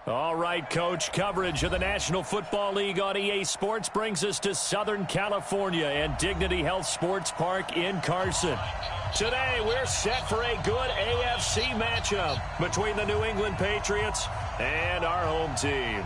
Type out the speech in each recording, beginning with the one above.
All right, Coach. Coverage of the National Football League on EA Sports brings us to Southern California and Dignity Health Sports Park in Carson. Today, we're set for a good AFC matchup between the New England Patriots and our home team.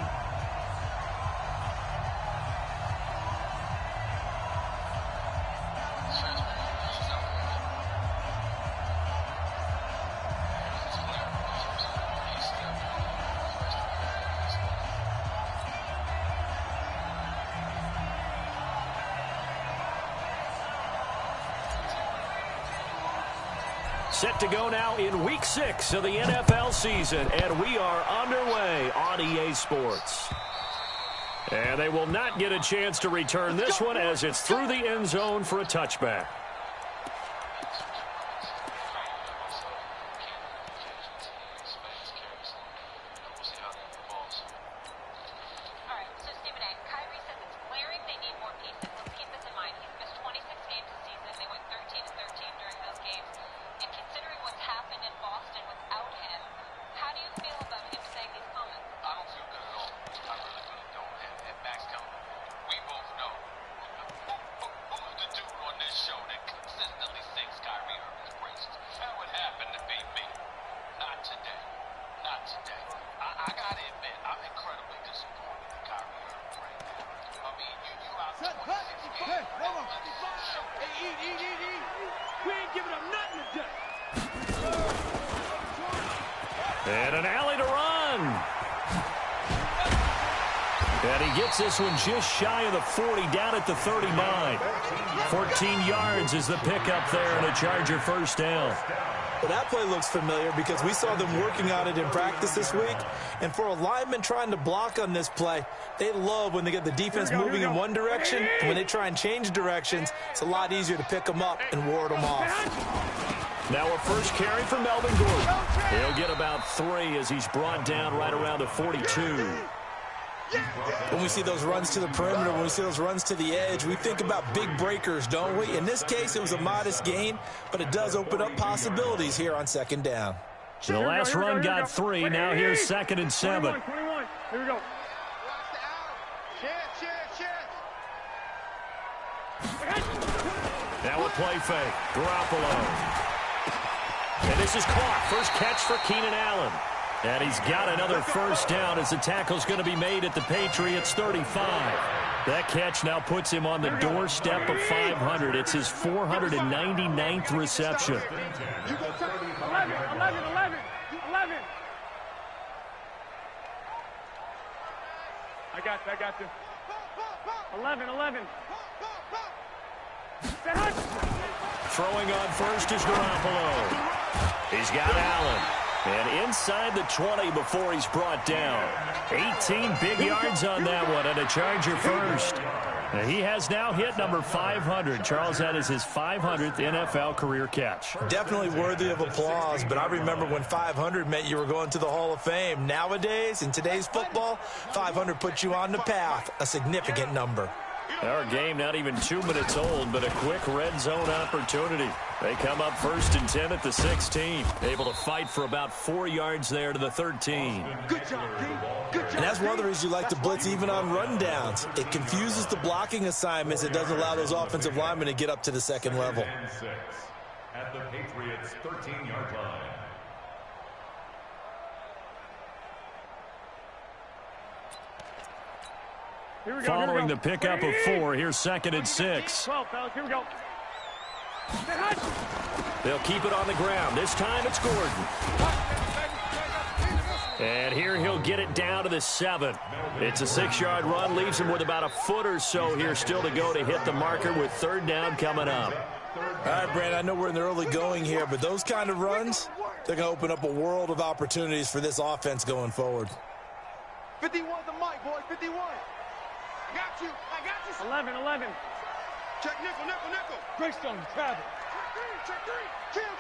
Set to go now in Week 6 of the NFL season, and we are underway on EA Sports. And they will not get a chance to return this one as it's through the end zone for a touchback. And an alley to run. And he gets this one just shy of the 40, down at the 39. 14 yards is the pickup there, and a Charger first down. Well, that play looks familiar because we saw them working on it in practice this week. And for a lineman trying to block on this play, they love when they get the defense moving in one direction. And when they try and change directions, it's a lot easier to pick them up and ward them off. Now a first carry for Melvin Gordon. He'll get about 3 as he's brought down right around the 42. When we see those runs to the perimeter, when we see those runs to the edge, we think about big breakers, don't we? In this case, it was a modest gain, but it does open up possibilities here on second down. The last run got 3. Now here's 2nd and 7. 21. Here we go. Now a play fake. Garoppolo. And this is caught. First catch for Keenan Allen. And he's got another first down as the tackle's going to be made at the Patriots 35. That catch now puts him on the doorstep of 500. It's his 499th reception. 11. I got you. 11. Throwing on first is Garoppolo. He's got Allen. And inside the 20 before he's brought down. 18 big yards on that one, and a Charger first. And he has now hit number 500. Charles, that is his 500th NFL career catch. Definitely worthy of applause, but I remember when 500 meant you were going to the Hall of Fame. Nowadays, in today's football, 500 puts you on the path, a significant number. Our game not even 2 minutes old, but a quick red zone opportunity. They come up 1st and 10 at the 16. Able to fight for about 4 yards there to the 13. Good job, D. Good job. And that's one of the reasons you like to blitz even on rundowns. It confuses the blocking assignments. It doesn't allow those offensive linemen to get up to the second level. At the Patriots' 13-yard line. Following the pickup of 4, here's 2nd and 6. 12, fellas, here we go. They'll keep it on the ground. This time it's Gordon. And here he'll get it down to the 7. It's a 6-yard run, leaves him with about a foot or so here still to go to hit the marker with 3rd down coming up. All right, Brand, I know we're in the early going here, but those kind of runs, they're going to open up a world of opportunities for this offense going forward. 51 the mic, boy, 51. I got you. 11. Check nickel. Greystone, travel. Check 3. Kill.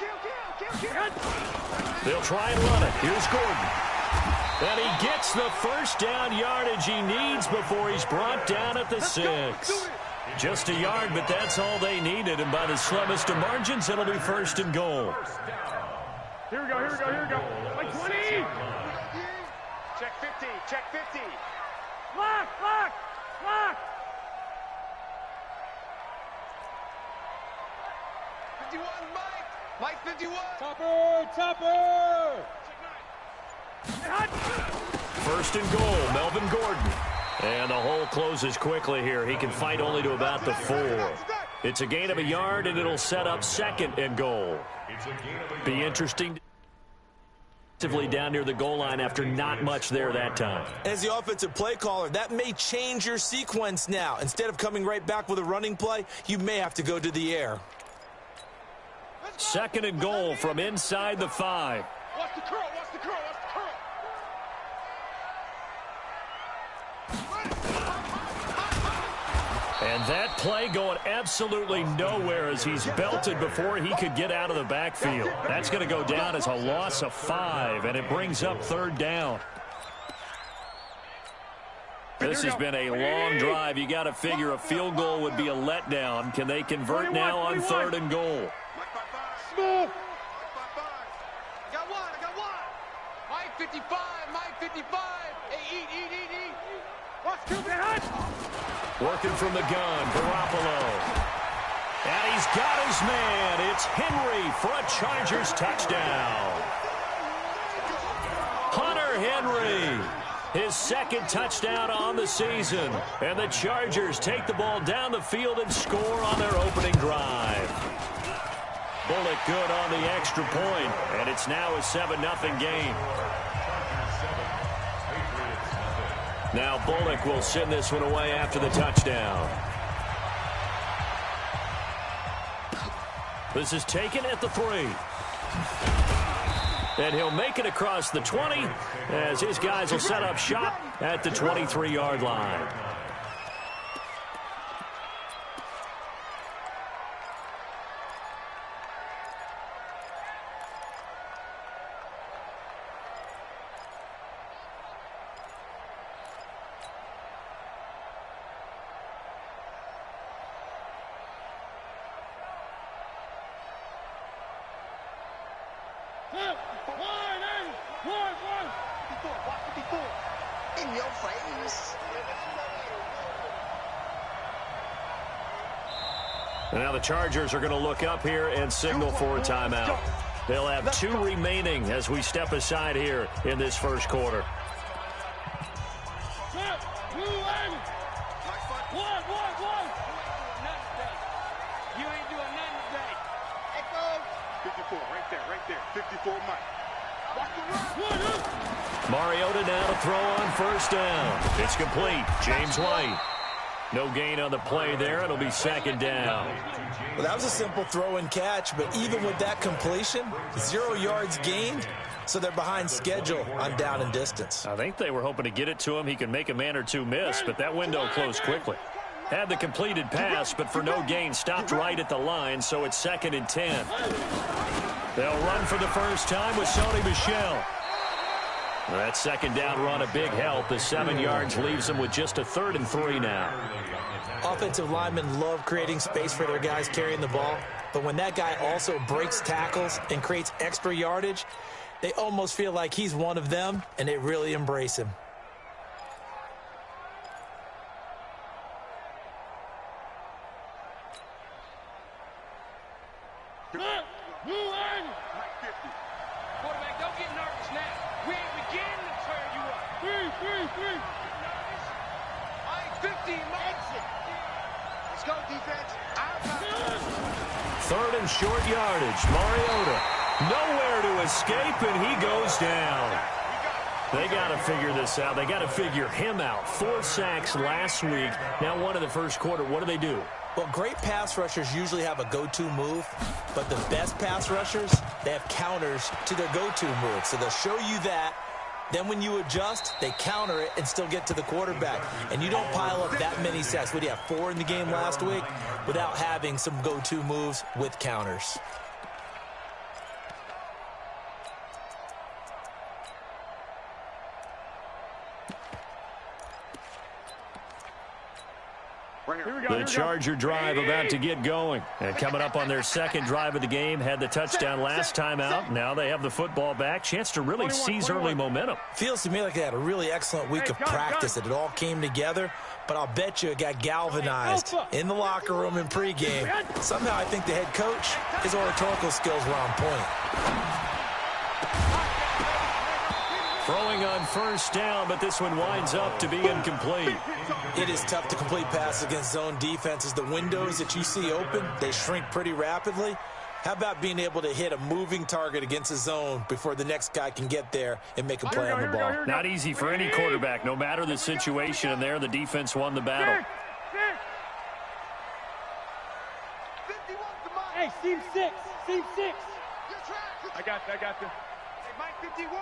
They'll try and run it. Here's Gordon. And he gets the first down yardage he needs before he's brought down at the 6. Just a yard, but that's all they needed. And by the slimmest of margins, it'll be 1st and goal. Here we go. Like 20. Check 50. Check 50. Lock, lock, lock. 51, Mike. Mike 51. Topper, topper. First and goal, Melvin Gordon. And the hole closes quickly here. He can fight only to about the 4. It's a gain of a yard, and it'll set up second and goal. Be interesting down near the goal line after not much there that time. As the offensive play caller, that may change your sequence now. Instead of coming right back with a running play, you may have to go to the air. Second and goal from inside the 5. Watch the curl, watch the curl, watch the curl. And that play going absolutely nowhere as he's belted before he could get out of the backfield. That's going to go down as a loss of 5, and it brings up third down. This has been a long drive. You got to figure a field goal would be a letdown. Can they convert now on third and goal? Smooth. I got one. Mike 55, Mike 55. Hey, eat. Watch Working from the gun, Garoppolo. And he's got his man. It's Henry for a Chargers touchdown. Hunter Henry, his second touchdown on the season. And the Chargers take the ball down the field and score on their opening drive. Bullock good on the extra point, and it's now a 7-0 game. Now Bullock will send this one away after the touchdown. This is taken at the 3. And he'll make it across the 20 as his guys will set up shop at the 23-yard line. In your face. And now the Chargers are going to look up here and signal for a timeout. They'll have 2 remaining as we step aside here in this first quarter. You ain't doing nothing today. Echo. 54, right there. 54, Mike. Watch the run. Mariota now to throw on first down. It's complete. James White. No gain on the play there. It'll be second down. Well, that was a simple throw and catch, but even with that completion, 0 yards gained, so they're behind schedule on down and distance. I think they were hoping to get it to him. He could make a man or two miss, but that window closed quickly. Had the completed pass, but for no gain, stopped right at the line, so it's 2nd and 10. They'll run for the first time with Sony Michel. That second down run a big help. The 7 yards leaves them with just a 3rd and 3 now. Offensive linemen love creating space for their guys carrying the ball, but when that guy also breaks tackles and creates extra yardage, they almost feel like he's one of them, and they really embrace him. Quarterback, don't get nervous now. We ain't beginning to turn you up. 3. Mike 50, Mike. Let's go, defense. 3rd and short yardage. Mariota nowhere to escape, and he goes down. They got to figure this out. They got to figure him out. 4 sacks last week. Now 1 in the first quarter. What do? Well, great pass rushers usually have a go-to move, but the best pass rushers, they have counters to their go-to move. So they'll show you that. Then when you adjust, they counter it and still get to the quarterback. And you don't pile up that many sacks. What do you have, 4 in the game last week? Without having some go-to moves with counters. The Charger drive about to get going. And coming up on their second drive of the game, had the touchdown last time out. Now they have the football back. Chance to really seize early momentum. Feels to me like they had a really excellent week of practice. It all came together, but I'll bet you it got galvanized in the locker room in pregame. Somehow I think the head coach, his oratorical skills were on point. Throwing on first down, but this one winds up to be incomplete. It is tough to complete passes against zone defenses. The windows that you see open, they shrink pretty rapidly. How about being able to hit a moving target against a zone before the next guy can get there and make a play on the ball? Not easy for any quarterback, no matter the situation, and there the defense won the battle. Hey, seam 6. Seam 6. I got you. Hey, Mike 51.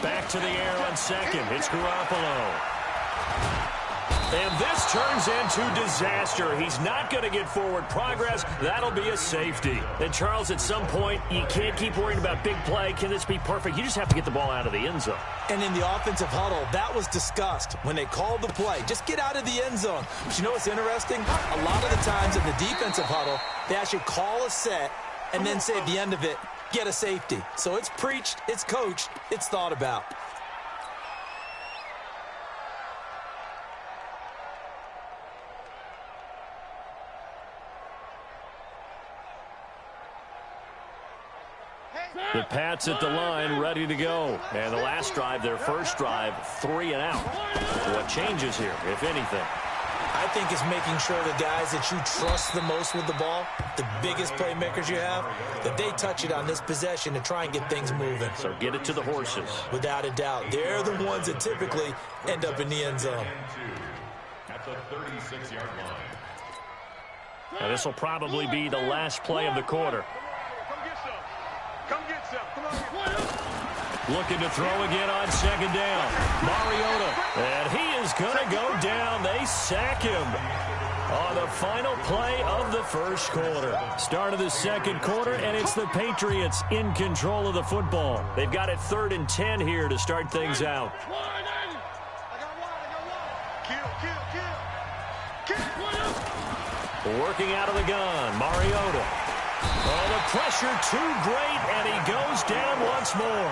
Back to the air on second. It's Garoppolo. And this turns into disaster. He's not going to get forward progress. That'll be a safety. And, Charles, at some point, you can't keep worrying about big play. Can this be perfect? You just have to get the ball out of the end zone. And in the offensive huddle, that was discussed when they called the play. Just get out of the end zone. But you know what's interesting? A lot of the times in the defensive huddle, they actually call a set and then say at the end of it, get a safety. So it's preached, it's coached, it's thought about. The Pats at the line, ready to go. And the last drive, their first drive, 3 and out. What changes here, if anything? I think it's making sure the guys that you trust the most with the ball, the biggest playmakers you have, that they touch it on this possession to try and get things moving. So get it to the horses. Without a doubt. They're the ones that typically end up in the end zone. At the 36-yard line. Now, this will probably be the last play of the quarter. Come get some. Come on. Looking to throw again on second down. Mariota. And he is going to go down. They sack him on the final play of the first quarter. Start of the second quarter, and it's the Patriots in control of the football. They've got it 3rd and 10 here to start things out. Working out of the gun, Mariota. Oh, the pressure too great, and he goes down once more.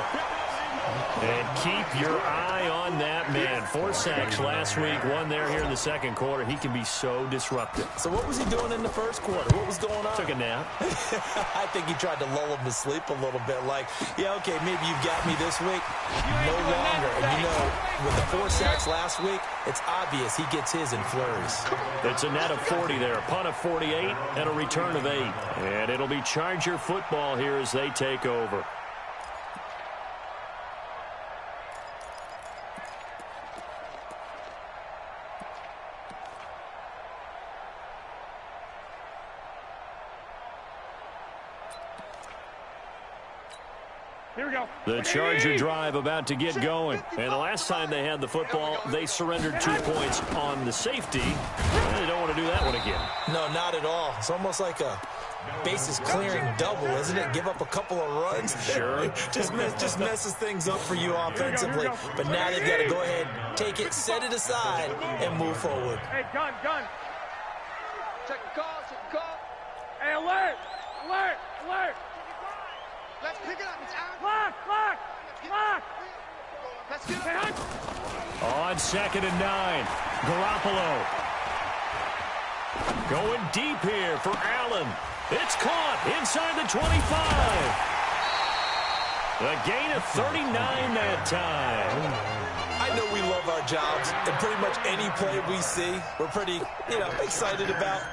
And keep your eye on that man. 4 sacks last week, 1 there here in the second quarter. He can be so disruptive. So what was he doing in the first quarter? What was going on? Took a nap. I think he tried to lull him to sleep a little bit. Like, yeah, okay, maybe you've got me this week. No longer. And you know, with the 4 sacks last week, it's obvious he gets his in flurries. It's a net of 40 there. A punt of 48 and a return of 8. And it'll be Charger football here as they take over. Here we go. The Charger drive about to get going. And the last time they had the football, they surrendered 2 points on the safety. And they don't want to do that one again. No, not at all. It's almost like a bases clearing double, isn't it? Give up a couple of runs. Sure. just messes things up for you offensively. But now they've got to go ahead, take it, set it aside, and move forward. Hey, gun. Check the call. Hey, alert. Let's pick it up. It's out. Clock. Let's get Hey, up. Hunt. On 2nd and 9, Garoppolo. Going deep here for Allen. It's caught inside the 25. A gain of 39 that time. I know we love our jobs, and pretty much any play we see, we're pretty, excited about.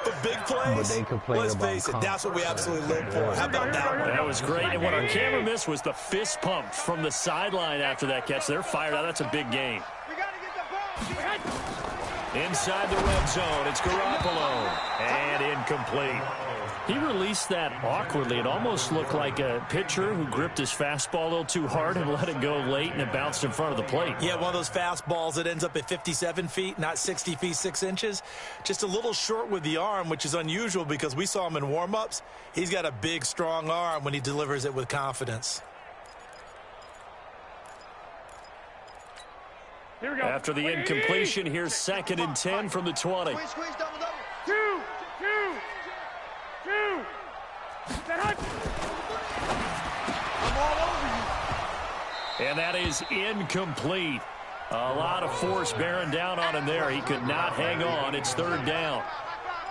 But big plays, let's face it, that's what we absolutely live for. How about that one? That was great. And what our camera missed was the fist pump from the sideline after that catch. They're fired out. That's a big game. We got to get the ball. Inside the red zone, it's Garoppolo. And incomplete. He released that awkwardly. It almost looked like a pitcher who gripped his fastball a little too hard and let it go late, and it bounced in front of the plate. Yeah, one of those fastballs that ends up at 57 feet, not 60 feet, 6 inches. Just a little short with the arm, which is unusual because we saw him in warm-ups. He's got a big, strong arm when he delivers it with confidence. Here we go. After the incompletion, here's 2nd and 10 from the 20. Squeeze, double, double. Two. Set up. I'm all over you. And that is incomplete. A lot of force bearing down on him there. He could not hang on. It's 3rd down.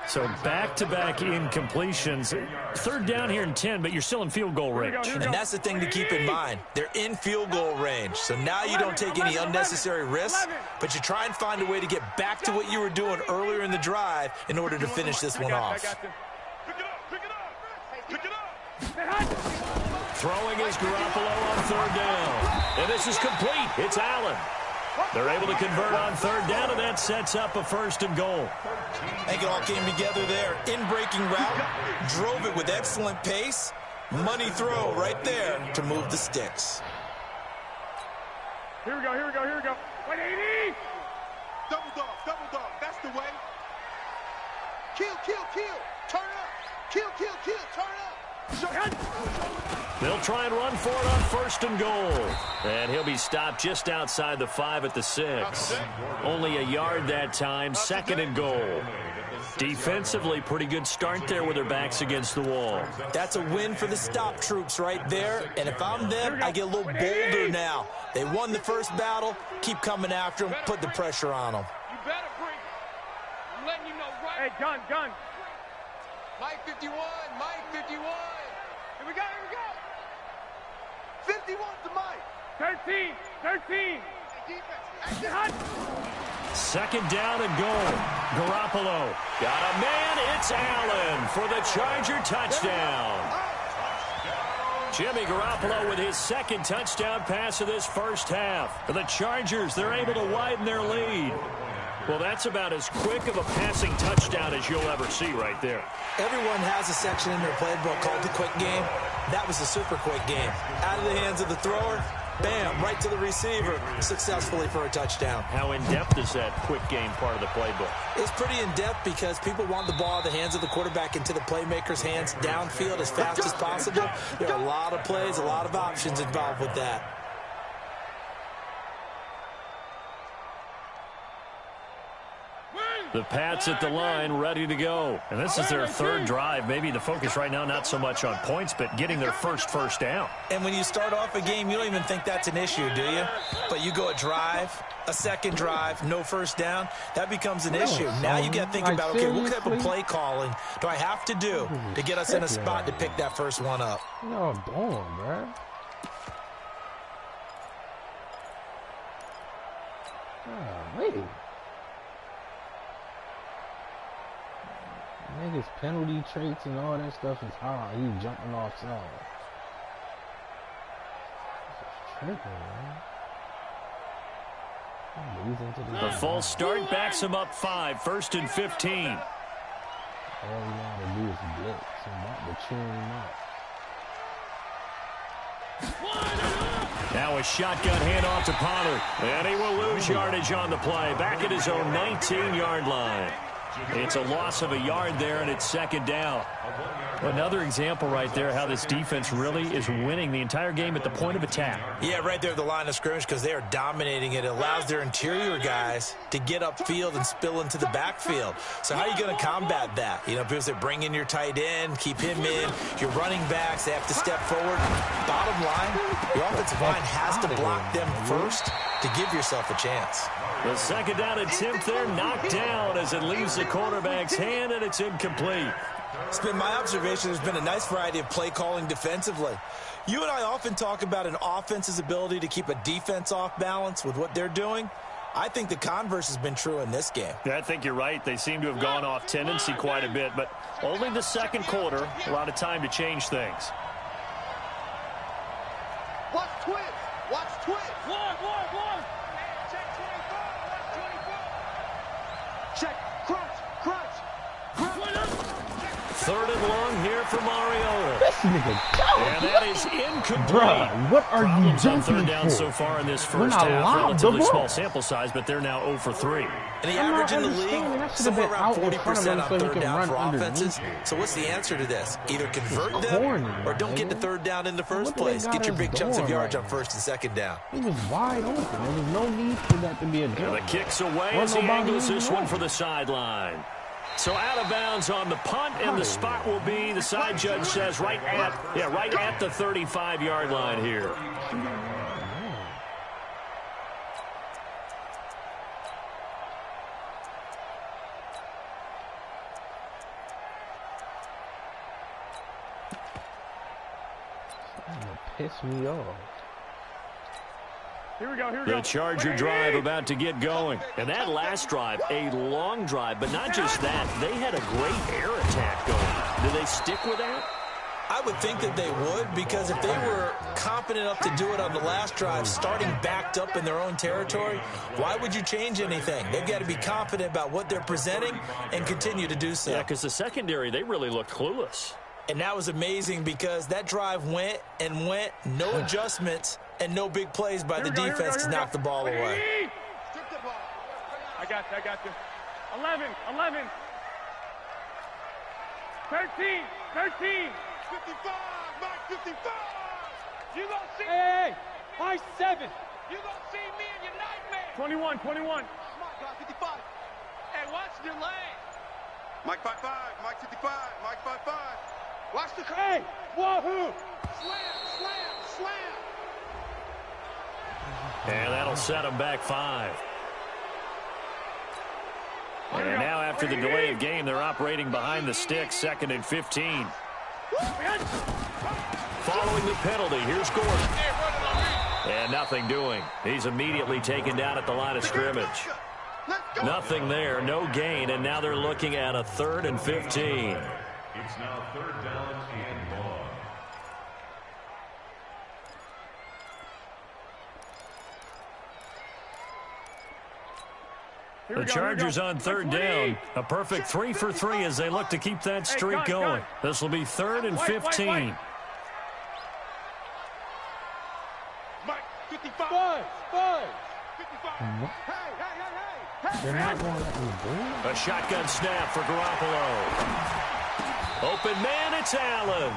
So back-to-back incompletions. 3rd down here in 10, but you're still in field goal range. And that's the thing to keep in mind. They're in field goal range. So now you don't take any unnecessary risks, but you try and find a way to get back to what you were doing earlier in the drive in order to finish this one off. Throwing is Garoppolo on 3rd down. And this is complete. It's Allen. They're able to convert on 3rd down, and that sets up a 1st and goal. I think it all came together there. In-breaking route, drove it with excellent pace. Money throw right there to move the sticks. Here we go. 180. Double dog. That's the way. Kill. Turn up. Kill. Turn up. They'll try and run for it on 1st and goal. And he'll be stopped just outside the 5 at the 6. Only a yard that time, 2nd and goal. Defensively, pretty good start there with their backs against the wall. That's a win for the stop troops right there. And if I'm them, I get a little bolder now. They won the first battle. Keep coming after them. Put the pressure on them. You better bring it. I'm letting you know right. Hey, gun. Mike 51. Here we go. 51 to Mike. 13. Defense. 2nd down and goal. Garoppolo got a man. It's Allen for the Charger touchdown. Jimmy Garoppolo with his 2nd touchdown pass of this first half. For the Chargers, they're able to widen their lead. Well, that's about as quick of a passing touchdown as you'll ever see right there. Everyone has a section in their playbook called the quick game. That was a super quick game. Out of the hands of the thrower, bam, right to the receiver, successfully for a touchdown. How in-depth is that quick game part of the playbook? It's pretty in-depth because people want the ball out of the hands of the quarterback into the playmaker's hands downfield as fast as possible. There are a lot of plays, a lot of options involved with that. The Pats at the line, ready to go. And this is their 3rd drive. Maybe the focus right now, not so much on points, but getting their first down. And when you start off a game, you don't even think that's an issue, do you? But you go a drive, a 2nd drive, no 1st down, that becomes an issue. Now you got to think about, okay, what type of play calling do I have to do to get us in a spot to pick that first one up? You know what I'm doing, bro? Wait. Niggas penalty traits and all that stuff is hard. He jumping off side. This is tripping, man. The false start backs him up 5, 1st and 15. All we gotta do is blitz and not to chew him up. Now a shotgun handoff to Pollard. And he will lose yardage on the play. Back at his own 19-yard line. It's a loss of a yard there, and it's 2nd down. Another example right there how this defense really is winning the entire game at the point of attack. Yeah, right there at the line of scrimmage because they are dominating it. It allows their interior guys to get upfield and spill into the backfield. So how are you going to combat that? You know, because they bring in your tight end, keep him in. Your running backs, they have to step forward. Bottom line, your offensive line has to block them first to give yourself a chance. The 2nd down attempt there knocked down as it leaves the quarterback's hand, and it's incomplete. It's been my observation there's been a nice variety of play calling defensively. You and I often talk about an offense's ability to keep a defense off balance with what they're doing. I think the converse has been true in this game. Yeah, I think you're right. They seem to have gone off tendency quite a bit, but only the 2nd quarter, a lot of time to change things. Watch twist. One. Check, crunch. 3rd and long here for Mariota. This nigga, And that is incomplete. bruh, what are you Problems on jumping 3rd down for? so far in this We're first not half. allowed Relatively the small ball. sample size, but they're now 0 for 3. And the I'm not average in the understanding. league, That should've somewhere been around out in front of 40% him on so he 3rd could down run for underneath offenses. it. So what's the answer to this? Either convert them Corny, or don't get to nigga. 3rd down in the first What do they place. got Get your us big chunks of doing yards right on 1st and 2nd down. He was wide open. There was no need for that to be a And the jump. kick's away as he angles this one for the sideline. So out of bounds on the punt, and the spot will be, the side judge says, right at the 35-yard line here. Piss me off. Here we go. The Charger drive about to get going. And that last drive, a long drive, but not just that. They had a great air attack going. Do they stick with that? I would think that they would, because if they were competent enough to do it on the last drive, starting backed up in their own territory, why would you change anything? They've got to be confident about what they're presenting and continue to do so. Yeah, because the secondary, they really looked clueless. And that was amazing because that drive went and went, no adjustments, and no big plays by the defense to knock the ball away. I got you. 11. 13. 55, Mike 55. You gonna see Hey, my 7. You gonna see me in your nightmare. 21. Come on, guys, 55. Hey, watch the lane. Mike 55, Mike 55, Mike 55. Watch the Hey, wahoo! Slam. And that'll set them back 5. And now after the delay of game, they're operating behind the sticks, 2nd and 15. Following the penalty, here's Gordon. And nothing doing. He's immediately taken down at the line of scrimmage. Nothing there, no gain, and now they're looking at a 3rd and 15. It's now 3rd down and long. The Chargers on 3rd down. A perfect 3 for 3 as they look to keep that streak going. This will be 3rd and 15. Mike 55. Buzz. 55. Hey. They're not going to let me do it. A shotgun snap for Garoppolo. Open man, it's Allen.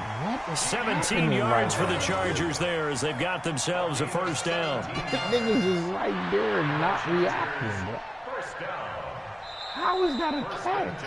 17 yards for the Chargers there as they've got themselves a 1st down. Niggas is right there and not reacting, bro. How is that a catch?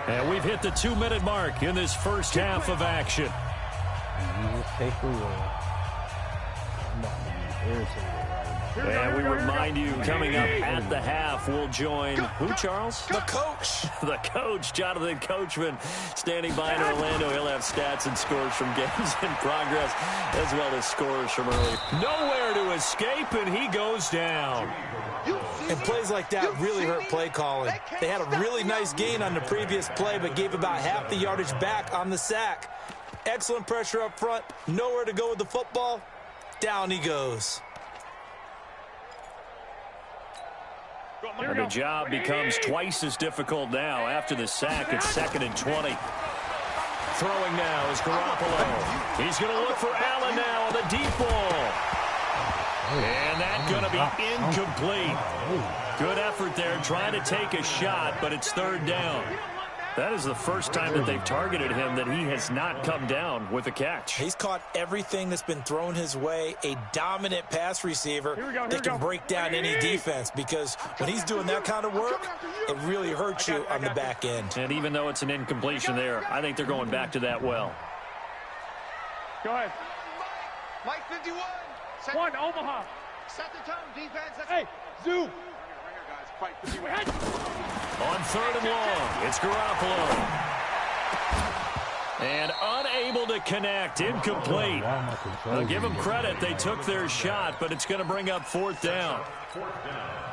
And we've hit the 2-minute mark in this first half of action. You just take the win. I'm about to be irritated right now. And we remind you, coming up at the half, we'll join who, Charles? The coach. The coach, Jonathan Coachman, standing by in Orlando. He'll have stats and scores from games in progress, as well as scores from early. Nowhere to escape, and he goes down. And plays like that really hurt play calling. They had a really nice gain on the previous play, but gave about half the yardage back on the sack. Excellent pressure up front. Nowhere to go with the football. Down he goes. And the job becomes twice as difficult now. After the sack, it's 2nd and 20. Throwing now is Garoppolo. He's going to look for Allen now on the deep ball. And that's going to be incomplete. Good effort there, trying to take a shot, but it's 3rd down. That is the first time that they've targeted him that he has not come down with a catch. He's caught everything that's been thrown his way. A dominant pass receiver that can break down any defense, because when he's doing that kind of work, it really hurts you on the back end. And even though it's an incompletion there, I think they're going back to that well. Go ahead. Mike 51. One, Omaha. Set the tone, defense. Hey, Zoo. Fight 51. On 3rd and long, it's Garoppolo. And unable to connect, incomplete. I'll give them credit, they took their shot, but it's going to bring up 4th down.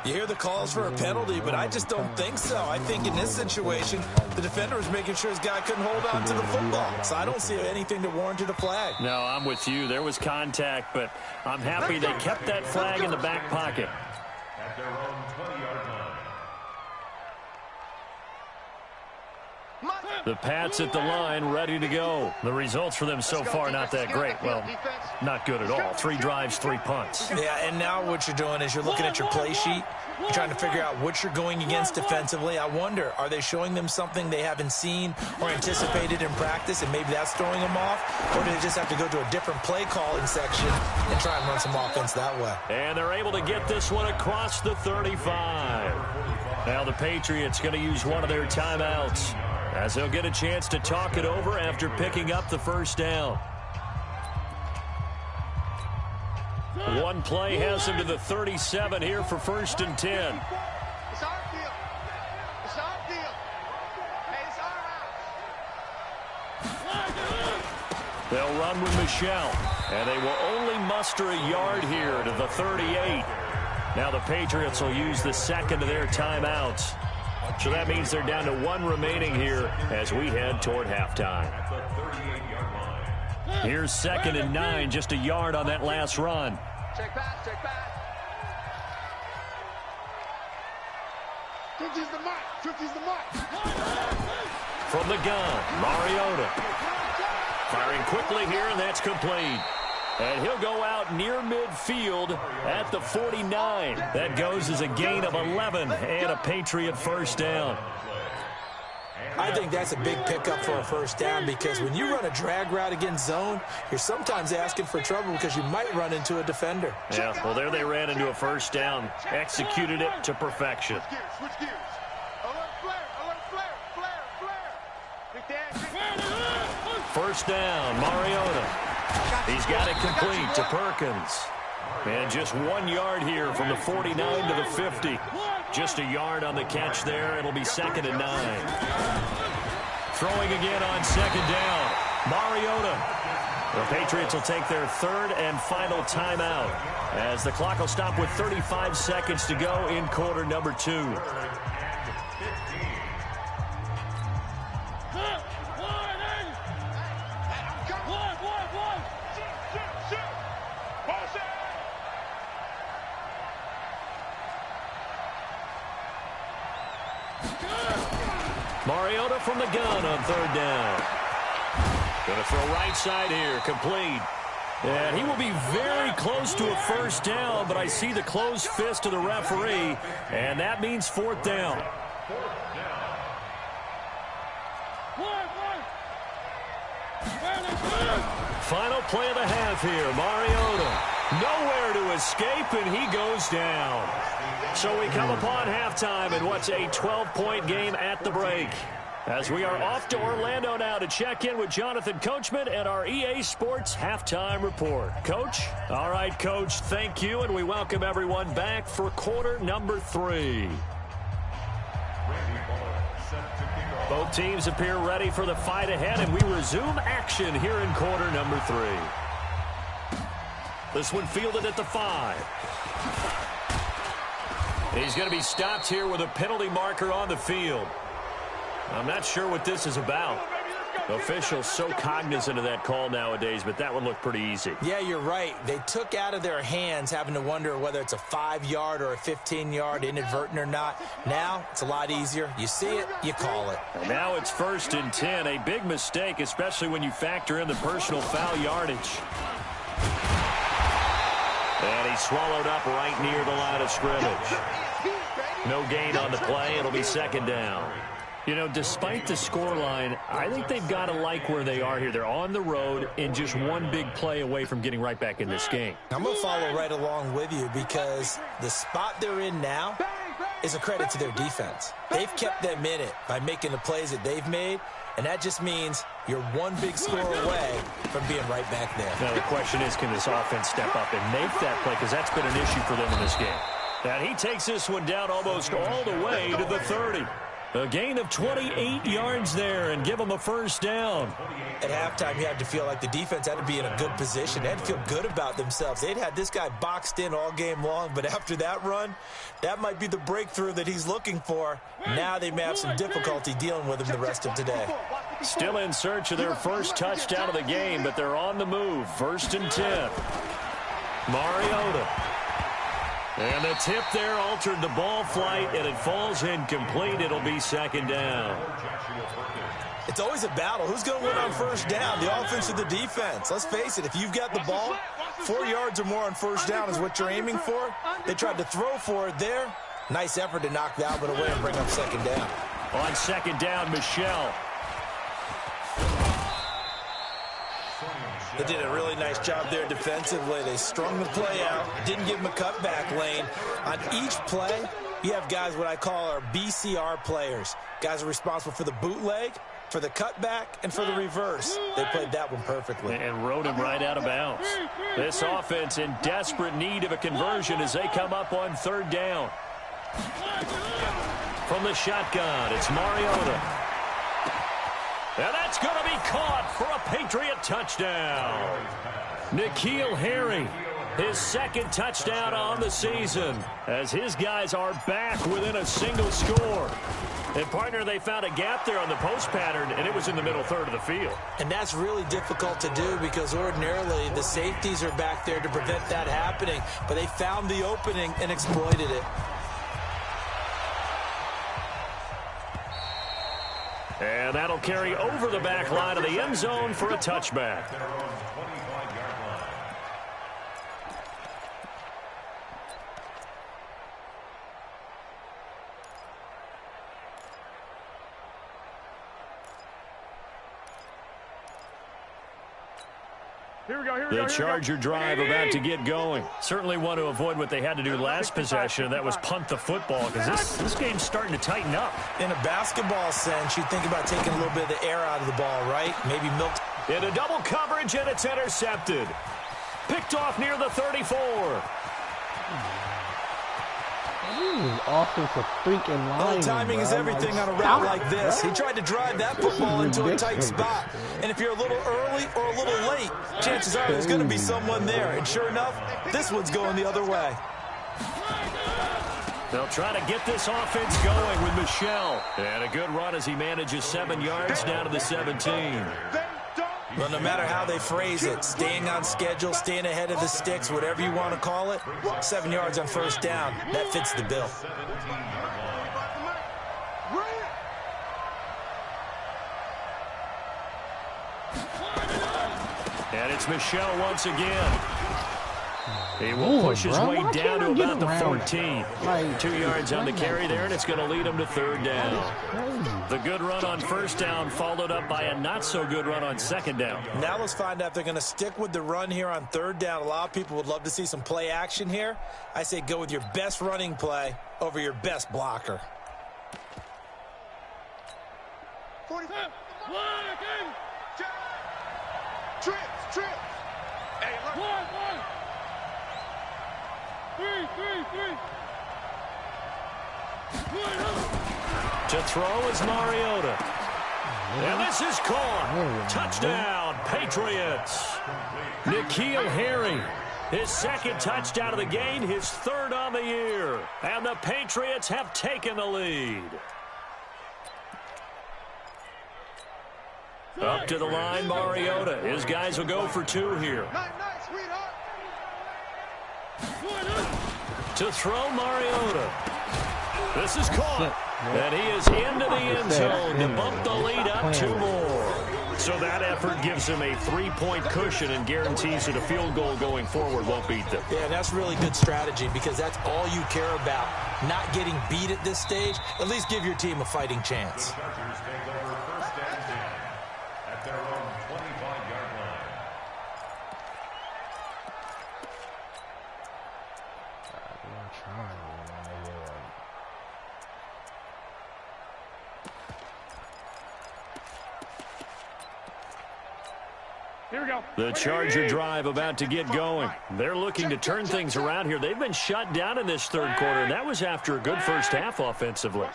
You hear the calls for a penalty, but I just don't think so. I think in this situation, the defender was making sure his guy couldn't hold on to the football. So I don't see anything that warranted a flag. No, I'm with you. There was contact, but I'm happy they kept that flag in the back pocket. At their own 20-yard line. The Pats at the line, ready to go. The results for them so far, not that great. Well, not good at all. 3 drives, 3 punts. Yeah, and now what you're doing is you're looking at your play sheet. You're trying to figure out what you're going against defensively. I wonder, are they showing them something they haven't seen or anticipated in practice, and maybe that's throwing them off? Or do they just have to go to a different play calling section and try and run some offense that way? And they're able to get this one across the 35. Now the Patriots going to use one of their timeouts, as they'll get a chance to talk it over after picking up the first down. One play has him to the 37 here for 1st and 10. It's our deal. It's our deal. Hey, it's our house. They'll run with Michelle, and they will only muster a yard here to the 38. Now the Patriots will use the second of their timeouts. So that means they're down to 1 remaining here as we head toward halftime. Here's 2nd and 9, just a yard on that last run. Check back, check back. 50's the mark, 50's the mark. From the gun, Mariota. Firing quickly here, and that's complete. And he'll go out near midfield at the 49. That goes as a gain of 11 and a Patriot first down. I think that's a big pickup for a first down, because when you run a drag route against zone, you're sometimes asking for trouble because you might run into a defender. Yeah, well, there they ran into a first down. Executed it to perfection. Switch gears. Alert flare, Big Dan. First down, Mariota. He's got it complete to Perkins. And just 1 yard here from the 49 to the 50. Just a yard on the catch there. It'll be 2nd and 9. Throwing again on 2nd down. Mariota. The Patriots will take their 3rd and final timeout, as the clock will stop with 35 seconds to go in quarter number 2. Mariota from the gun on 3rd down. Going to throw right side here, complete. And he will be very close to a first down, but I see the closed fist of the referee, and that means 4th down. Final play of the half here, Mariota. Nowhere to escape, and he goes down. So we come upon halftime in what's a 12-point game at the break, as we are off to Orlando now to check in with Jonathan Coachman and our EA Sports Halftime Report. Coach? All right, Coach, thank you, and we welcome everyone back for quarter number 3. Both teams appear ready for the fight ahead, and we resume action here in quarter number 3. This one fielded at the 5. He's going to be stopped here with a penalty marker on the field. I'm not sure what this is about. Officials so cognizant of that call nowadays, but that one looked pretty easy. Yeah, you're right. They took out of their hands having to wonder whether it's a 5-yard or a 15-yard, inadvertent or not. Now, it's a lot easier. You see it, you call it. And now it's 1st and 10. A big mistake, especially when you factor in the personal foul yardage. And he swallowed up right near the line of scrimmage. No gain on the play. It'll be 2nd down. You know, despite the scoreline, I think they've got to like where they are here. They're on the road and just one big play away from getting right back in this game. I'm going to follow right along with you, because the spot they're in now is a credit to their defense. They've kept them in it by making the plays that they've made, and that just means you're one big score away from being right back there. Now, the question is, can this offense step up and make that play, because that's been an issue for them in this game. And he takes this one down almost all the way to the 30. A gain of 28 yards there, and give them a first down. At halftime, you had to feel like the defense had to be in a good position. They had to feel good about themselves. They'd had this guy boxed in all game long, but after that run, that might be the breakthrough that he's looking for. Now they may have some difficulty dealing with him the rest of today. Still in search of their first touchdown of the game, but they're on the move. 1st and 10. Mariota. And the tip there altered the ball flight, and it falls incomplete. It'll be second down. It's always a battle. Who's going to win on first down, the offense or the defense? Let's face it, if you've got the ball, 4 yards or more on first down is what you're aiming for. They tried to throw for it there. Nice effort to knock that one away and bring up second down. On second down, Michelle. They did a really nice job there defensively. They strung the play out, didn't give them a cutback lane. On each play, you have guys what I call our BCR players. Guys are responsible for the bootleg, for the cutback, and for the reverse. They played that one perfectly. And rode him right out of bounds. This offense in desperate need of a conversion as they come up on third down. From the shotgun, it's Mariota. And that's going to be caught for a Patriot touchdown. N'Keal Harry, his second touchdown on the season, as his guys are back within a single score. And, partner, they found a gap there on the post pattern, and it was in the middle third of the field. And that's really difficult to do because ordinarily the safeties are back there to prevent that happening. But they found the opening and exploited it. And that'll carry over the back line of the end zone for a touchback. Here we go. The Charger drive about to get going. Certainly want to avoid what they had to do last possession, and that was punt the football, because this game's starting to tighten up. In a basketball sense, you think about taking a little bit of the air out of the ball, right? Maybe milk. Into double coverage, and it's intercepted. Picked off near the 34. This offensive freaking line. Well, timing is everything on a route like this. He tried to drive that football into a tight spot. And if you're a little early or a little late, chances are there's going to be someone there. And sure enough, this one's going the other way. They'll try to get this offense going with Michelle. And a good run as he manages 7 yards down to the 17. Well, no matter how they phrase it, staying on schedule, staying ahead of the sticks, whatever you want to call it, 7 yards on first down, that fits the bill. And it's Michelle once again. He will push his way down to about the 14. 2 yards on the carry there, and it's going to lead him to third down. The good run on first down followed up by a not-so-good run on second down. Now let's find out if they're going to stick with the run here on third down. A lot of people would love to see some play action here. I say go with your best running play over your best blocker. 45. Trips. Hey, look. One. 3. To throw is Mariota. And this is caught. Touchdown, Patriots. N'Keal Harry, his second touchdown of the game, his third on the year. And the Patriots have taken the lead. Up to the line, Mariota. His guys will go for 2 here. Nice, sweetheart. To throw, Mariota. This is caught. And he is into the end zone to bump the lead up 2 more. So that effort gives him a 3-point cushion and guarantees that a field goal going forward won't beat them. Yeah, that's really good strategy because that's all you care about. Not getting beat at this stage. At least give your team a fighting chance. Here we go. The Charger drive about to get going. They're looking to turn things around here. They've been shut down in this third quarter, and that was after a good first half offensively.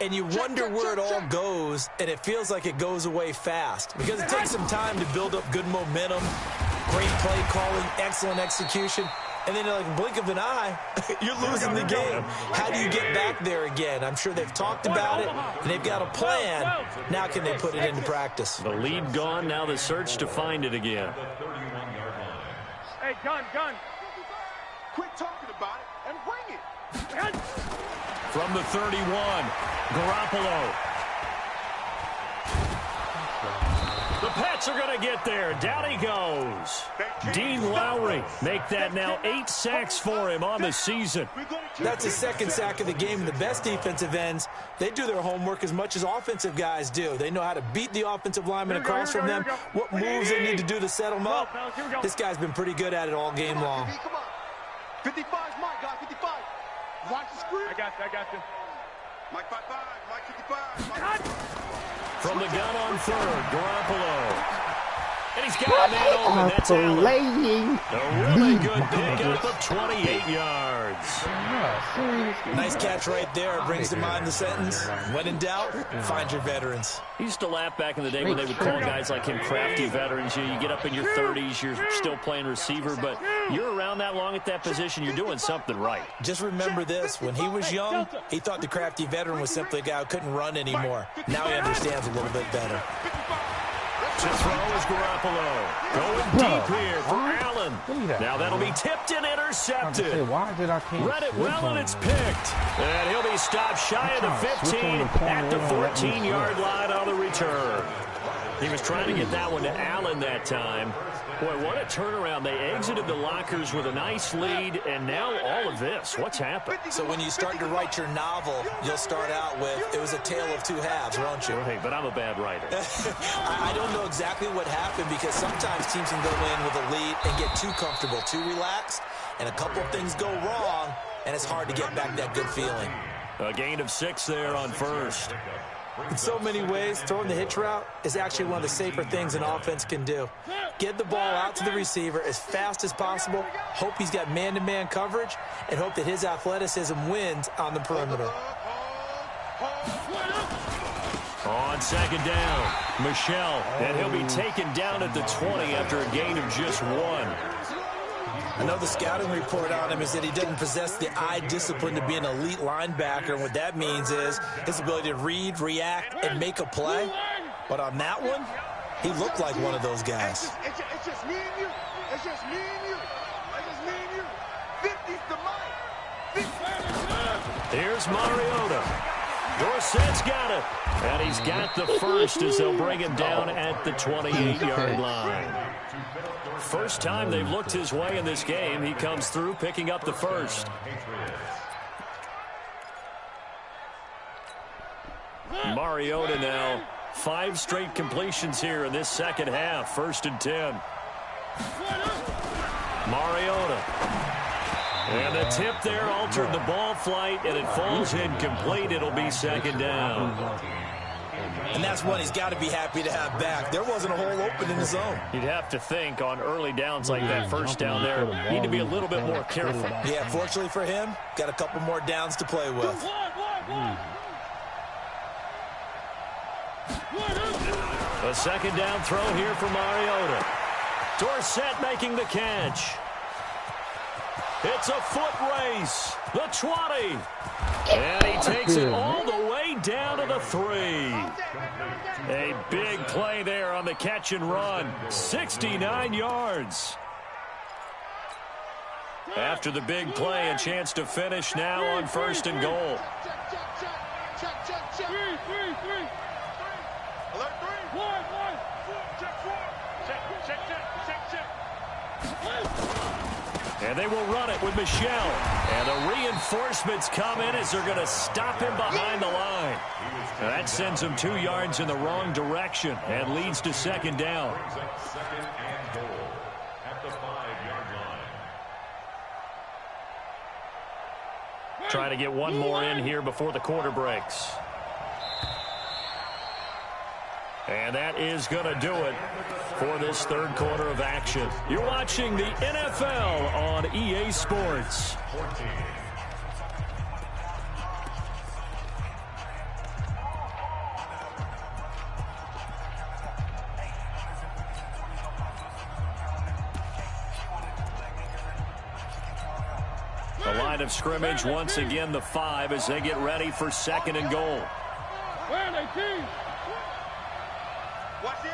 And you wonder where it all goes, and it feels like it goes away fast because it takes some time to build up good momentum, great play calling, excellent execution, and then like blink of an eye, you're losing the game. How do you get back there again? I'm sure they've talked about it, and they've got a plan. Now can they put it into practice? The lead gone, now the search to find it again. Hey, gun. Quit talking about it and bring it. From the 31, Garoppolo. The Pats are going to get there. Down he goes. Dean Lowry make that now 8 sacks for him on the season. That's his second sack of the game. The best defensive ends, they do their homework as much as offensive guys do. They know how to beat the offensive lineman across from them, what moves they need to do to set them up. This guy's been pretty good at it all game long. 55's Mike, guys, 55. Watch the screen. I got you. Mike 55, Mike 55. Mike. From the gun on third, Garoppolo. And he's got a man open. That's Allen. Playing. A really good pickup of 28 yards. Nice catch right there. Brings to mind the sentence, when in doubt, find your veterans. He used to laugh back in the day when they would call guys like him crafty veterans. You get up in your 30s, you're still playing receiver, but you're around that long at that position, you're doing something right. Just remember this. When he was young, he thought the crafty veteran was simply a guy who couldn't run anymore. Now he understands a little bit better. To throw is Garoppolo. Going deep here for Allen. Now that'll be tipped and intercepted. Why did I can't Read it well and it's picked. And he'll be stopped shy of the 15 at the 14-yard line on the return. He was trying to get that one to Allen that time. Boy, what a turnaround. They exited the lockers with a nice lead, and now all of this. What's happened? So when you start to write your novel, you'll start out with, it was a tale of two halves, won't you? Hey, but I'm a bad writer. I don't know exactly what happened because sometimes teams can go in with a lead and get too comfortable, too relaxed, and a couple of things go wrong, and it's hard to get back that good feeling. A gain of 6 there on first. In so many ways, throwing the hitch route is actually one of the safer things an offense can do. Get the ball out to the receiver as fast as possible, hope he's got man-to-man coverage, and hope that his athleticism wins on the perimeter. On second down, Michelle, and he'll be taken down at the 20 after a gain of just 1. I know the scouting report on him is that he doesn't possess the eye discipline to be an elite linebacker, and what that means is his ability to read, react, and make a play. But on that one, he looked like one of those guys. It's just me and you. It's just me and you. It's just me and you. 50's the mic. Here's Mariota. Dorsett's got it. And he's got the first as they'll bring him down at the 28-yard line. First time they've looked his way in this game. He comes through picking up the first. Mariota now. 5 straight completions here in this second half. 1st and 10. Mariota. And the tip there altered the ball flight, and it falls incomplete. It'll be 2nd down. And that's one he's got to be happy to have back. There wasn't a hole open in the zone. You'd have to think on early downs like that, 1st down there, need to be a little bit more careful. Yeah, fortunately for him, got a couple more downs to play with. A 2nd down throw here for Mariota. Dorsett making the catch. It's a foot race. The 20. And he takes it all the way down to the 3. A big play there on the catch and run. 69 yards. After the big play, a chance to finish now on 1st and goal. And they will run it with Michelle. And the reinforcements come in as they're going to stop him behind the line. And that sends him 2 yards in the wrong direction and leads to 2nd down. 2nd and goal at the 5-yard line. Trying to get one more in here before the quarter breaks. And that is going to do it for this 3rd quarter of action. You're watching the NFL on EA Sports. The line of scrimmage once again the 5 as they get ready for 2nd and goal. Watch it.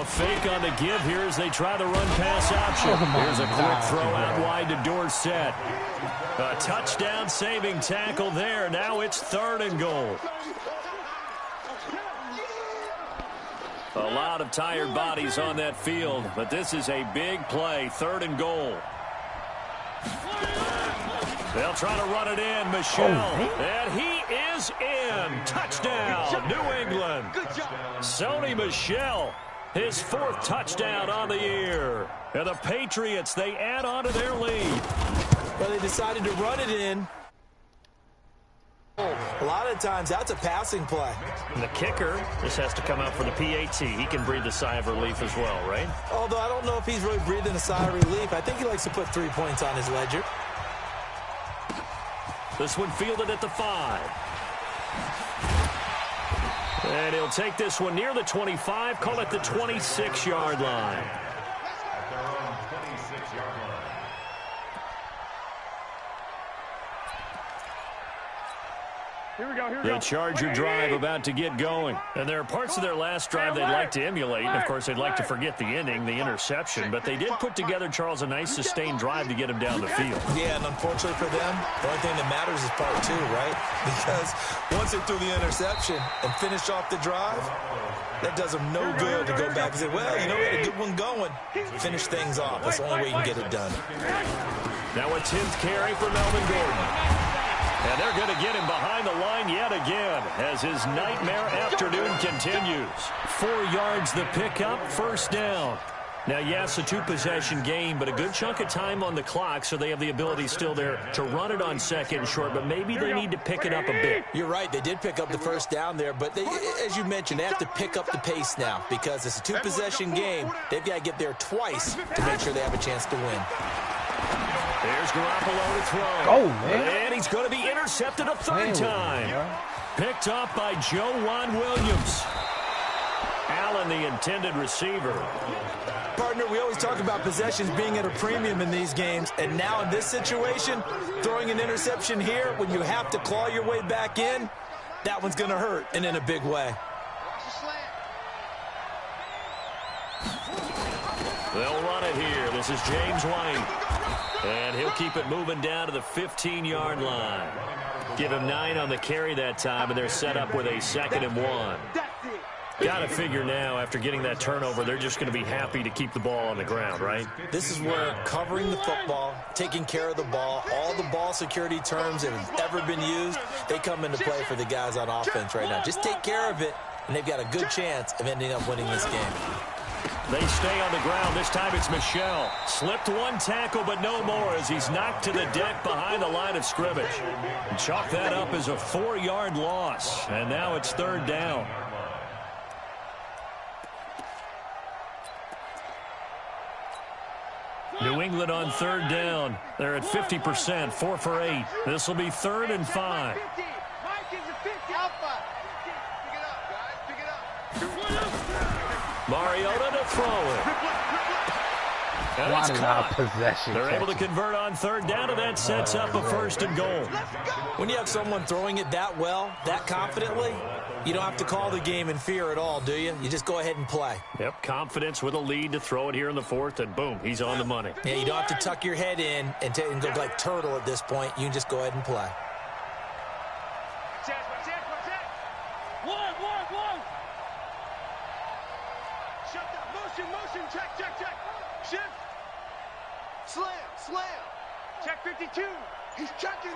a fake on the give here as they try the run-pass option. Here's a quick throw out wide to Dorsett. A touchdown-saving tackle there. Now it's 3rd and goal. A lot of tired bodies on that field, but this is a big play. 3rd and goal. They'll try to run it in. Michelle, and he is in. Touchdown, New England. Sony Michel, his 4th touchdown on the year. And the Patriots, they add on to their lead. Well, they decided to run it in. A lot of times, that's a passing play. And the kicker just has to come out for the PAT. He can breathe a sigh of relief as well, right? Although I don't know if he's really breathing a sigh of relief. I think he likes to put 3 points on his ledger. This one fielded at the 5. And he'll take this one near the 25, call it the 26-yard line. At their own 26-yard line. Here we go, here we go. The Charger drive about to get going. And there are parts of their last drive they'd like to emulate. And, of course, they'd like to forget the ending, the interception. But they did put together, Charles, a nice sustained drive to get him down the field. Yeah, and unfortunately for them, the only thing that matters is part 2, right? Because once they threw the interception and finished off the drive, that does them no good to go back and say, well, you know, we had a good one going. Finish things off. That's the only way you can get it done. Now a 10th carry for Melvin Gordon. And they're going to get him behind the line yet again as his nightmare afternoon continues. 4 yards the pickup, 1st down. Now, yes, a 2-possession game, but a good chunk of time on the clock, so they have the ability still there to run it on 2nd and short, but maybe they need to pick it up a bit. You're right. They did pick up the 1st down there, but they, as you mentioned, they have to pick up the pace now because it's a 2-possession game. They've got to get there twice to make sure they have a chance to win. There's Garoppolo to throw. Oh, man. And he's going to be intercepted a 3rd time. Picked off by Joe Juan Williams. Allen, the intended receiver. Partner, we always talk about possessions being at a premium in these games, and now in this situation, throwing an interception here when you have to claw your way back in, that one's going to hurt, and in a big way. They'll run it here. This is James White. And he'll keep it moving down to the 15-yard line. Give him 9 on the carry that time, and they're set up with a 2nd and 1. Got to figure now, after getting that turnover, they're just going to be happy to keep the ball on the ground, right? This is where covering the football, taking care of the ball, all the ball security terms that have ever been used, they come into play for the guys on offense right now. Just take care of it, and they've got a good chance of ending up winning this game. They stay on the ground. This time it's Michel. Slipped 1 tackle, but no more as he's knocked to the deck behind the line of scrimmage. And chalk that up as a 4-yard loss. And now it's 3rd down. New England on 3rd down. They're at 50%, 4 for 8. This will be 3rd and 5. Mariota to throw it. And it's caught. They're able to convert on 3rd down, and that sets up a 1st and goal. When you have someone throwing it that well, that confidently, you don't have to call the game in fear at all, do you? You just go ahead and play. Yep, confidence with a lead to throw it here in the 4th, and boom, he's on the money. Yeah, you don't have to tuck your head in and go like turtle at this point. You can just go ahead and play. Motion, check. Shift. Slam. Check 52. He's checking.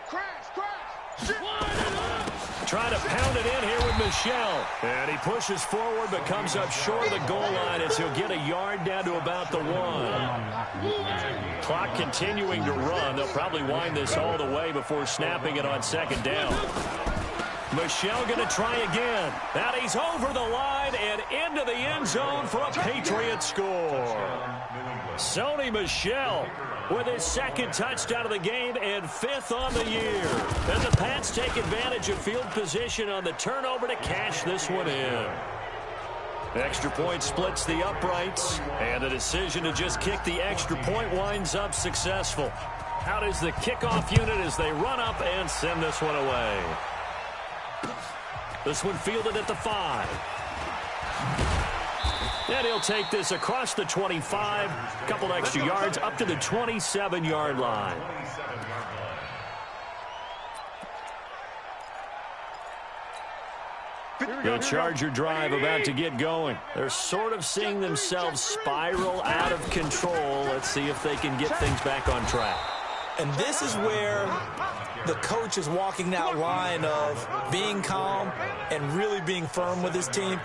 Crash. Shift. Trying to pound it in here with Michel. And he pushes forward but comes up short of the goal line as he'll get a yard down to about the 1. Clock continuing to run. They'll probably wind this all the way before snapping it on 2nd down. Michel going to try again. And he's over the line and into the end zone for a Patriots score. Sony Michel with his 2nd touchdown of the game and 5th on the year. And the Pats take advantage of field position on the turnover to cash this one in. Extra point splits the uprights, and the decision to just kick the extra point winds up successful. Out is the kickoff unit as they run up and send this one away. This one fielded at the 5. And he'll take this across the 25, a couple extra yards up to the 27-yard line. The Charger drive about to get going. They're sort of seeing themselves spiral out of control. Let's see if they can get things back on track. And this is where the coach is walking that line of being calm and really being firm with his team.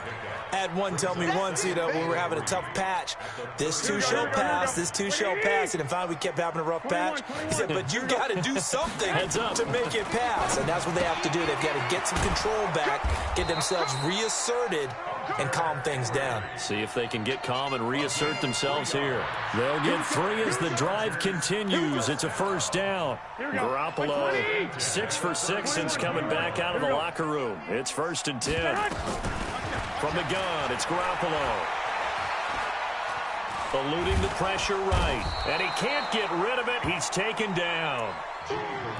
I had one tell me once, when we were having a tough patch, this too shall pass, this too shall pass. And finally we kept having a rough patch. He said, but you got to do something to make it pass. And that's what they have to do. They've got to get some control back, get themselves reasserted, and calm things down. See if they can get calm and reassert themselves here. They'll get 3 as the drive continues. It's a first down. Garoppolo, 6 for 6 since coming back out of the locker room. It's 1st and 10. From the gun, it's Garoppolo. Eluding the pressure right. And he can't get rid of it. He's taken down.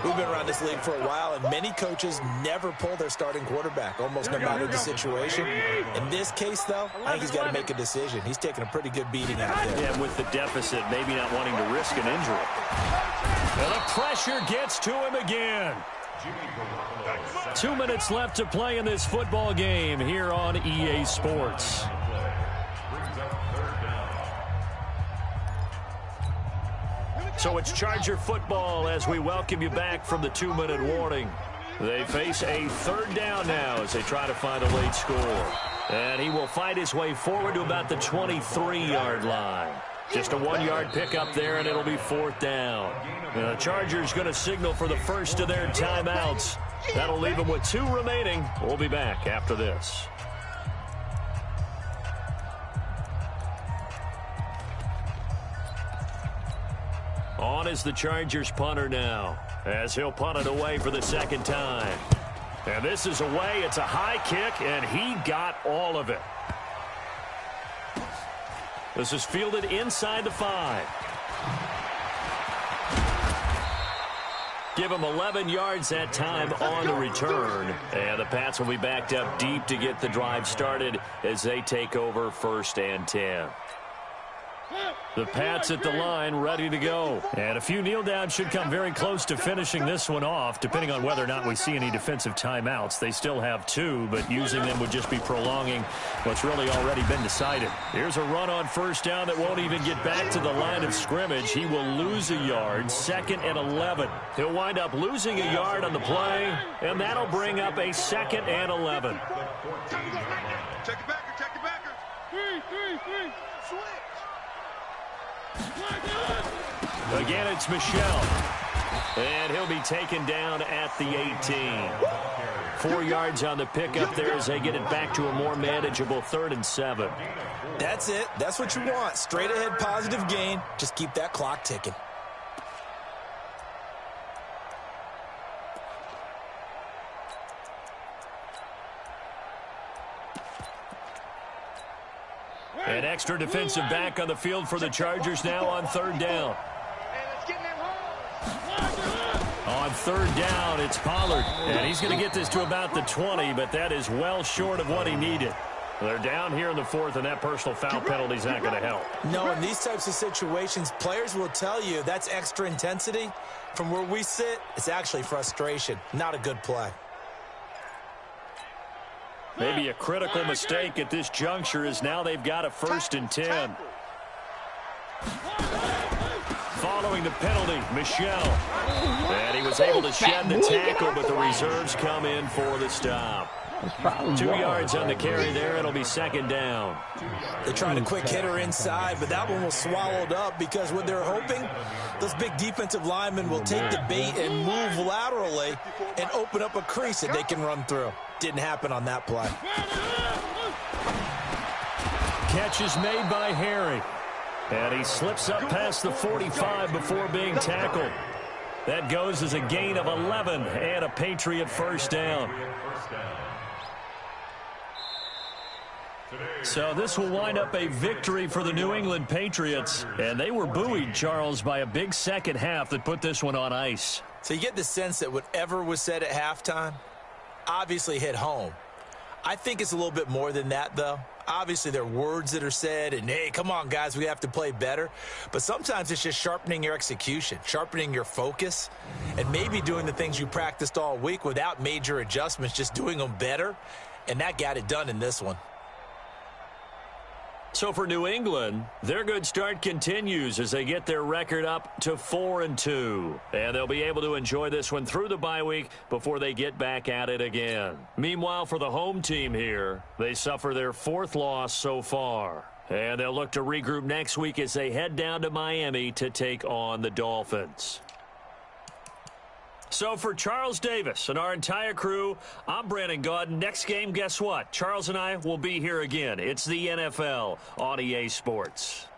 We've been around this league for a while, and many coaches never pull their starting quarterback, almost no matter the situation. In this case, though, I think he's got to make a decision. He's taking a pretty good beating out there. Yeah, with the deficit, maybe not wanting to risk an injury. And the pressure gets to him again. 2 minutes left to play in this football game here on EA Sports. So it's Charger football as we welcome you back from the 2-minute warning. They face a 3rd down now as they try to find a late score. And he will fight his way forward to about the 23-yard line. Just a 1-yard pickup there, and it'll be 4th down. The Chargers going to signal for the first of their timeouts. That'll leave them with 2 remaining. We'll be back after this. On is the Chargers punter now, as he'll punt it away for the 2nd time. And this is away. It's a high kick, and he got all of it. This is fielded inside the 5. Give him 11 yards that time on the return. And the Pats will be backed up deep to get the drive started as they take over 1st and 10. The Pats at the line, ready to go. And a few kneel downs should come very close to finishing this one off, depending on whether or not we see any defensive timeouts. They still have 2, but using them would just be prolonging what's really already been decided. Here's a run on 1st down that won't even get back to the line of scrimmage. He will lose a yard, 2nd and 11. He'll wind up losing a yard on the play, and that'll bring up a 2nd and 11. Check it backer, check it backer. 3. Switch. Again, it's Michelle. And he'll be taken down at the 18. 4 yards on the pickup there as they get it back to a more manageable 3rd and 7. That's it. That's what you want. Straight ahead positive gain. Just keep that clock ticking. An extra defensive back on the field for the Chargers now on 3rd down. On 3rd down, it's Pollard. And he's going to get this to about the 20, but that is well short of what he needed. They're down here in the 4th, and that personal foul penalty is not going to help. No, in these types of situations, players will tell you that's extra intensity. From where we sit, it's actually frustration. Not a good play. Maybe a critical mistake at this juncture is now they've got a 1st and 10. Following the penalty, Michelle. And he was able to shed the tackle, but the reserves come in for the stop. 2 yards on the carry there. It'll be 2nd down. They tried a quick hitter inside, but that one was swallowed up because what they're hoping, those big defensive linemen will take the bait and move laterally and open up a crease that they can run through. Didn't happen on that play. Catch is made by Harry. And he slips up past the 45 before being tackled. That goes as a gain of 11 and a Patriot 1st down. So this will wind up a victory for the New England Patriots. And they were buoyed, Charles, by a big second half that put this one on ice. So you get the sense that whatever was said at halftime obviously hit home. I think it's a little bit more than that, though. Obviously, there are words that are said, and, hey, come on, guys, we have to play better. But sometimes it's just sharpening your execution, sharpening your focus, and maybe doing the things you practiced all week without major adjustments, just doing them better. And that got it done in this one. So for New England, their good start continues as they get their record up to 4-2. And they'll be able to enjoy this one through the bye week before they get back at it again. Meanwhile, for the home team here, they suffer their 4th loss so far. And they'll look to regroup next week as they head down to Miami to take on the Dolphins. So for Charles Davis and our entire crew, I'm Brandon Gaudin. Next game, guess what? Charles and I will be here again. It's the NFL on EA Sports.